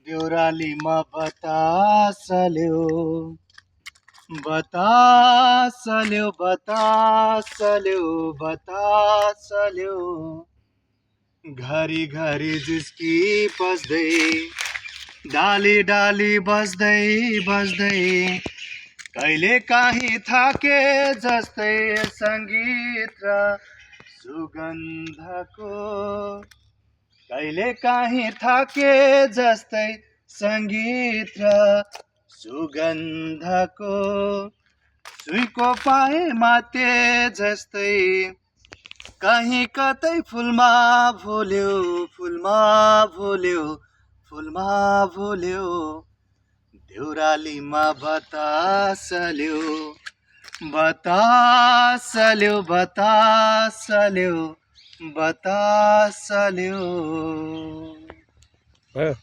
देउरालीमा बतास ल्याऊ, बतास ल्याऊ, बतास ल्याऊ, बतास ल्याऊ। घरी घरी जिस्की बस्दै, डाली डाली बस्दै बस्दै, कहिले काहीँ थाके जस्तै सङ्गीत र सुगन्धको, कहिले काहीँ थाके जस्तै सङ्गीत र सुगन्धको, सुइँको पाए माते जस्तै, कहीँ कतै फुलमा भुल्यो, फुलमा भुल्यो, फुलमा भुल्यो। देउरालीमा बतास ल्याऊ, बतास ल्याऊ, बतास ल्याऊ, बतास ल्याऊ। भयो।